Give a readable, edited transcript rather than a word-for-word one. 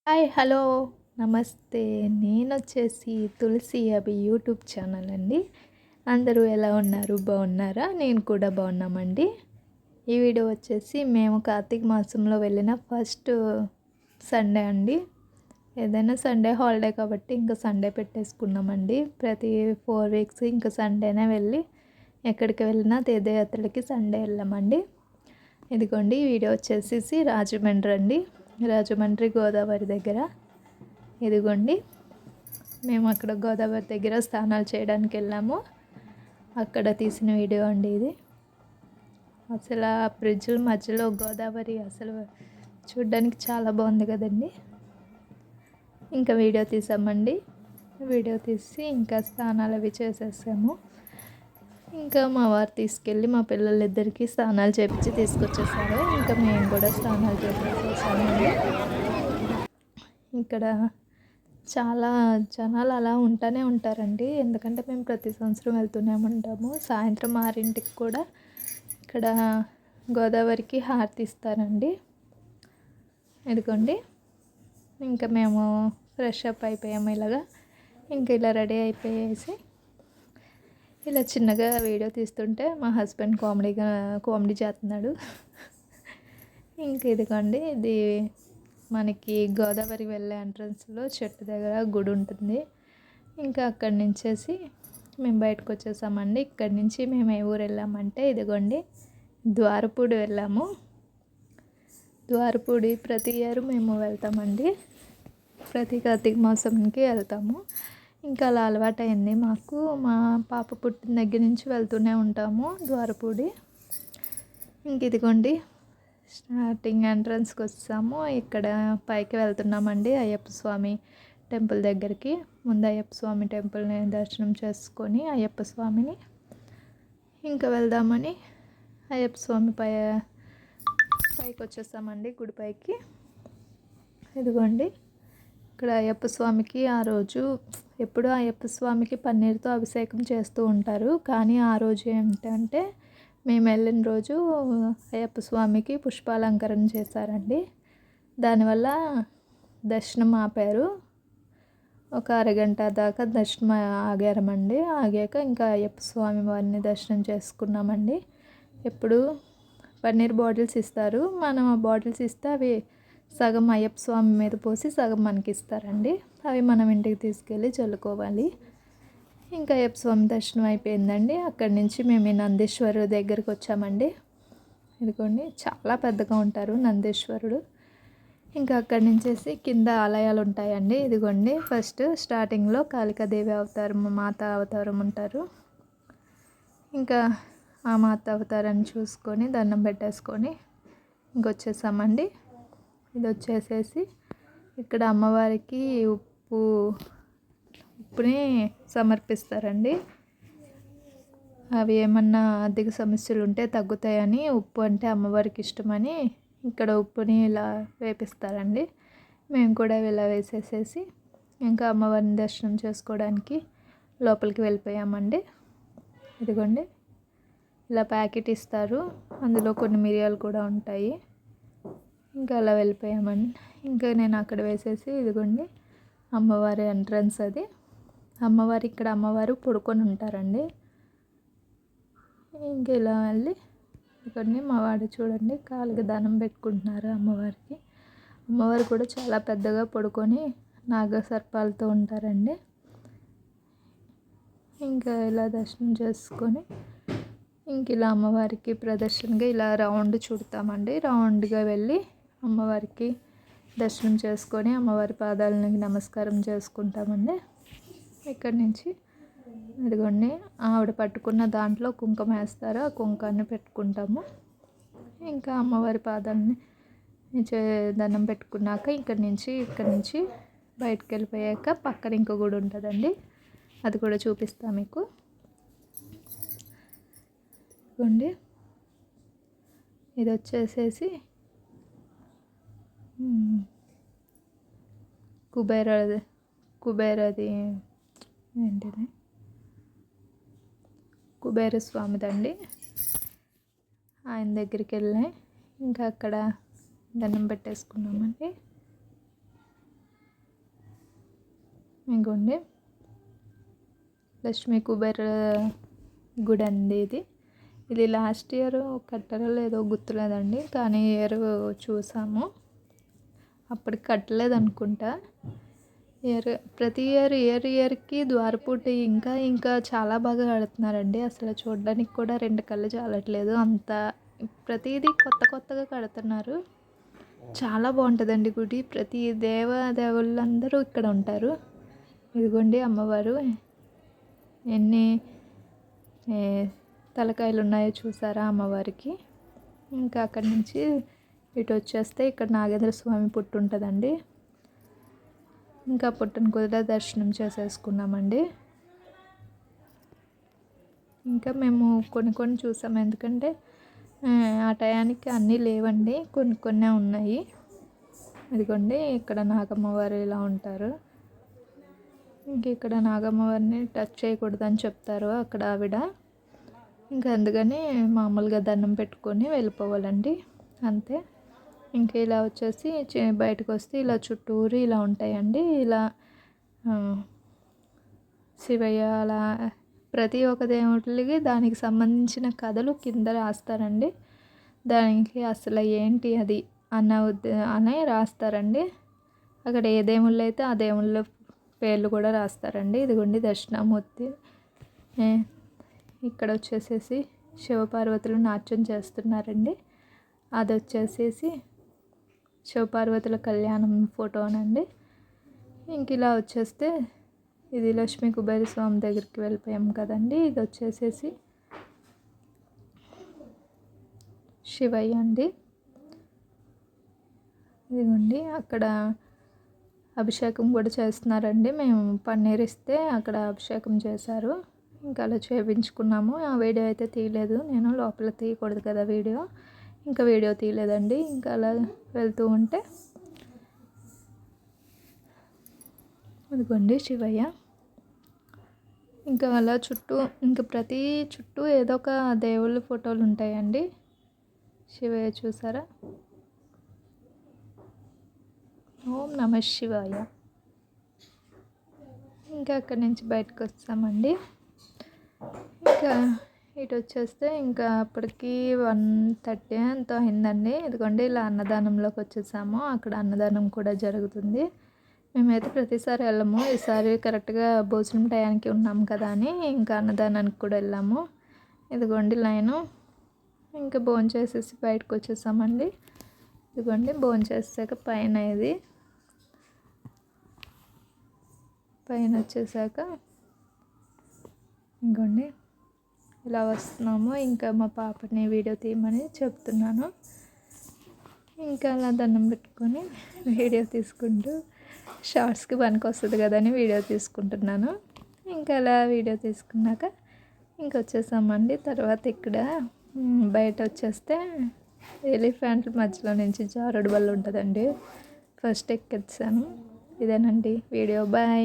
Hi hello నమస్తే. నేనొచ్చేసి తులసి అభి YouTube channel అండి. అందరూ ఎలా ఉన్నారు? బాగున్నారా? నేను కూడా బాగున్నామండి. ఈ వీడియో వచ్చేసి మేము కార్తీక మాసంలో వెళ్ళిన ఫస్ట్ సండే అండి. ఏదైనా సండే హాలిడే కాబట్టి ఇంకా సండే పెట్టేసుకున్నామండి. ప్రతి 4 వీక్స్ ఇంకా సండేనే వెళ్ళి ఎక్కడికి వెళ్ళినా తీర్థయాత్రలకి సండే వెళ్ళామండి. ఇదిగోండి ఈ వీడియో వచ్చేసేసి రాజమండ్రి అండి. రాజమండ్రి గోదావరి దగ్గర. ఇదిగోండి మేము అక్కడ గోదావరి దగ్గర స్నానాలు చేయడానికి వెళ్ళాము. అక్కడ తీసిన వీడియో అండి ఇది. అసలు ఆ బ్రిడ్జ్ మధ్యలో గోదావరి అసలు చూడ్డానికి చాలా బాగుంది కదండి. ఇంకా వీడియో తీసామండి. వీడియో తీసి ఇంకా స్నానాలు అవి చేసేసాము. ఇంకా మా వారు తీసుకెళ్ళి మా పిల్లలిద్దరికీ స్నానాలు చేపించి తీసుకొచ్చేసారు. ఇంకా మేము కూడా స్నానాలు చేసేసామండి. ఇక్కడ చాలా జనాలు అలా ఉంటూనే ఉంటారండి. ఎందుకంటే మేము ప్రతి సంవత్సరం వెళ్తూనే ఉంటాము. సాయంత్రం 6ంటికి కూడా ఇక్కడ గోదావరికి హారతి ఇస్తారండి. ఇదిగోండి ఇంకా మేము ఫ్రెష్ అప్ అయిపోయాము. ఇలాగా ఇంకా ఇలా రెడీ అయిపోయేసి ఇలా చిన్నగా వీడియో తీస్తుంటే మా హస్బెండ్ కామెడీ చేస్తున్నాడు. ఇంక ఇదిగోండి ఇది మనకి గోదావరి వెళ్ళే ఎంట్రన్స్లో చెట్టు దగ్గర గుడి ఉంటుంది. ఇంకా అక్కడి నుంచేసి మేము బయటకు వచ్చేసామండి. ఇక్కడి నుంచి మేము ఏ ఊరు వెళ్ళామంటే ఇదిగోండి ద్వారపూడి వెళ్ళాము. ద్వారపూడి ప్రతి ఇయర్ మేము వెళ్తామండి. ప్రతి కార్తీక మాసంకి వెళ్తాము. ఇంకా అలా అలవాటైంది మాకు. మా పాప పుట్టిన దగ్గర నుంచి వెళ్తూనే ఉంటాము ద్వారపూడి. ఇంక ఇదిగోండి స్టార్టింగ్ ఎంట్రన్స్కి వచ్చాము. ఇక్కడ పైకి వెళ్తున్నామండి అయ్యప్ప స్వామి టెంపుల్ దగ్గరికి. ముందు అయ్యప్ప స్వామి టెంపుల్ని దర్శనం చేసుకొని అయ్యప్ప స్వామిని ఇంకా వెళ్దామని అయ్యప్ప స్వామి పైకి వచ్చేసామండి గుడి పైకి. ఇదిగోండి ఇక్కడ అయ్యప్ప స్వామికి ఆ రోజు ఎప్పుడూ అయ్యప్ప స్వామికి పన్నీర్తో అభిషేకం చేస్తూ ఉంటారు. కానీ ఆ రోజు ఏంటంటే మేము వెళ్ళిన రోజు అయ్యప్ప స్వామికి పుష్పాలంకరణ చేశారండి. దానివల్ల దర్శనం ఆపారు. ఒక అరగంట దాకా దర్శనం ఆగారమండి. ఆగాక ఇంకా అయ్యప్ప స్వామి వారిని దర్శనం చేసుకున్నామండి. ఎప్పుడు పన్నీర్ బాటిల్స్ ఇస్తారు. మనం ఆ బాటిల్స్ ఇస్తే అవి సగం అయ్యప్ప స్వామి మీద పోసి సగం మనకి ఇస్తారండి. అవి మనం ఇంటికి తీసుకెళ్ళి చల్లుకోవాలి. ఇంకా అయ్యప్ప స్వామి దర్శనం అయిపోయిందండి. అక్కడి నుంచి మేము ఈ నందీశ్వరుడు దగ్గరికి వచ్చామండి. ఇదిగోండి చాలా పెద్దగా ఉంటారు నందీశ్వరుడు. ఇంకా అక్కడి నుంచేసి కింద ఆలయాలు ఉంటాయండి. ఇదిగోండి ఫస్ట్ స్టార్టింగ్లో కాళికాదేవి అవతారం మాత అవతారం ఉంటారు. ఇంకా ఆ మాత అవతారాన్ని చూసుకొని దండం పెట్టేసుకొని ఇంకొచ్చేసామండి. ఇది వచ్చేసేసి ఇక్కడ అమ్మవారికి ఉప్పుని సమర్పిస్తారండి. అవి ఏమన్నా అధిక సమస్యలు ఉంటే తగ్గుతాయని ఉప్పు అంటే అమ్మవారికి ఇష్టమని ఇక్కడ ఉప్పుని ఇలా వేపిస్తారండి. మేము కూడా ఇలా వేసేసేసి ఇంకా అమ్మవారిని దర్శనం చేసుకోవడానికి లోపలికి వెళ్ళిపోయామండి. ఇదిగోండి ఇలా ప్యాకెట్ ఇస్తారు. అందులో కొన్ని మిరియాలు కూడా ఉంటాయి. ఇంకా అలా వెళ్ళిపోయామండి. ఇంకా నేను అక్కడ వేసేసి ఇదిగోండి అమ్మవారి ఎంట్రన్స్ అది. ఇక్కడ అమ్మవారు పడుకొని ఉంటారండి. ఇంక ఇలా వెళ్ళి ఇక్కడిని మా వాడు చూడండి కాళ్ళకి దండం పెట్టుకుంటున్నారు అమ్మవారికి. అమ్మవారు కూడా చాలా పెద్దగా పడుకొని నాగసర్పాలతో ఉంటారండి. ఇంకా ఇలా దర్శనం చేసుకొని ఇంక ఇలా అమ్మవారికి ప్రదర్శనగా ఇలా రౌండ్ చుడతామండి. రౌండ్గా వెళ్ళి అమ్మవారికి దర్శనం చేసుకొని అమ్మవారి పాదాలకు నమస్కారం చేసుకుంటామండి. ఇక్కడి నుంచి ఇదిగోండి ఆవిడ పట్టుకున్న దాంట్లో కుంకుమ వేస్తారు. ఆ కుంకాన్ని పెట్టుకుంటాము. ఇంకా అమ్మవారి పాదాలని దండం పెట్టుకున్నాక ఇక్కడి నుంచి బయటకు వెళ్ళిపోయాక పక్కన ఇంకో గుడి ఉంటుందండి. అది కూడా చూపిస్తాను మీకు. ఇదిగోండి ఇది వచ్చేసేసి కుబేరది ఏంటిది కుబేర స్వామిదండి. ఆయన దగ్గరికి వెళ్ళి ఇంకా అక్కడ దండం పెట్టేసుకున్నామండి. ఇంకోండి లక్ష్మీ కుబేర గుడి అండి ఇది లాస్ట్ ఇయర్ కట్టారో లేదో గుర్తులేదండి, కానీ ఇయర్ చూసాము, అప్పటికి కట్టలేదు అనుకుంటా. ప్రతి ఇయర్కి ద్వారపూటి ఇంకా ఇంకా చాలా బాగా కడుతున్నారండి. అసలు చూడడానికి కూడా 2 కళ్ళు చాలట్లేదు, అంత ప్రతిదీ కొత్తగా కడుతున్నారు. చాలా బాగుంటుందండి గుడి. ప్రతి దేవుళ్ళందరూ ఇక్కడ ఉంటారు. ఇదిగోండి అమ్మవారు ఎన్ని తలకాయలు ఉన్నాయో చూసారా అమ్మవారికి. ఇంకా అక్కడి నుంచి ఇటు వచ్చేస్తే ఇక్కడ నాగేంద్ర స్వామి పుట్టు ఉంటుందండి. ఇంకా పుట్టను కూడా దర్శనం చేసేసుకున్నామండి. ఇంకా మేము కొన్ని చూసాము, ఎందుకంటే ఆ టయానికి అన్నీ లేవండి, కొన్ని ఉన్నాయి. ఇదిగోండి ఇక్కడ నాగమ్మవారు ఇలా ఉంటారు. ఇంక ఇక్కడ నాగమ్మవారిని టచ్ చేయకూడదని చెప్తారు అక్కడ ఆవిడ. ఇంకా అందుకని మామూలుగా దండం పెట్టుకొని వెళ్ళిపోవాలండి, అంతే. ఇంకా ఇలా వచ్చేసి బయటకు వస్తే ఇలా చుట్టూరు ఇలా ఉంటాయండి. ఇలా శివయ్య అలా ప్రతి ఒక్క దేవుడికి దానికి సంబంధించిన కథలు కింద రాస్తారండి. దానికి అసలు ఏంటి అది అనే రాస్తారండి. అక్కడ ఏ దేవుళ్ళు అయితే ఆ దేవుళ్ళ పేర్లు కూడా రాస్తారండి. ఇదిగోండి దక్షిణామూర్తి. ఇక్కడ వచ్చేసేసి శివపార్వతులు నాట్యం చేస్తున్నారండి. అది వచ్చేసేసి శివపార్వతుల కళ్యాణం ఫోటోనండి. ఇంక ఇలా వచ్చేస్తే ఇది లక్ష్మీ కుబేర స్వామి దగ్గరికి వెళ్ళిపోయాం కదండి. ఇది వచ్చేసేసి శివయ్య అండి. ఇదిగోండి అక్కడ అభిషేకం కూడా చేస్తున్నారండి. మేము పన్నీర్ ఇస్తే అక్కడ అభిషేకం చేశారు. ఇంకా అలా చేయించుకున్నాము. ఆ వీడియో అయితే తీయలేదు నేను, లోపల తీయకూడదు కదా వీడియో, ఇంకా వీడియో తీయలేదండి. ఇంకా అలా వెళ్తూ ఉంటే అదిగోండి శివయ్య. ఇంకా అలా ఇంకా ప్రతి చుట్టూ ఏదో ఒక దేవుళ్ళ ఫోటోలు ఉంటాయండి. శివయ్య చూసారా, ఓం నమ శివాయ. ఇంకా అక్కడి నుంచి బయటకు వస్తామండి. ఇంకా ఇటు వచ్చేస్తే ఇంకా అప్పటికి 1:30 ఎంతో అయిందండి. ఇదిగోండి ఇలా అన్నదానంలోకి వచ్చేసాము. అక్కడ అన్నదానం కూడా జరుగుతుంది. మేమైతే ప్రతిసారి వెళ్ళము, ఈసారి కరెక్ట్గా భోజనం టయానికి ఉన్నాం కదా అని ఇంకా అన్నదానానికి కూడా వెళ్ళాము. ఇదిగోండి లైను. ఇంకా భోంచేసేసి బయటకు వచ్చేసామండి. ఇదిగోండి భోంచేసాక పైన వచ్చేసాక ఇంకోండి ఇలా వస్తున్నాము. ఇంకా మా పాపని వీడియో తీయమని చెప్తున్నాను. ఇంకా అలా దండం పెట్టుకొని వీడియో తీసుకుంటూ షార్ట్స్కి పనికి వస్తుంది కదని వీడియో తీసుకుంటున్నాను. ఇంకా అలా వీడియో తీసుకున్నాక ఇంకొచ్చేసామండి. తర్వాత ఇక్కడ బయట వచ్చేస్తే ఎలిఫెంట్ల మధ్యలో నుంచి జారుడు బల్ల ఉంటుందండి. ఫస్ట్ ఎక్కేసాను. ఇదేనండి వీడియో. బాయ్.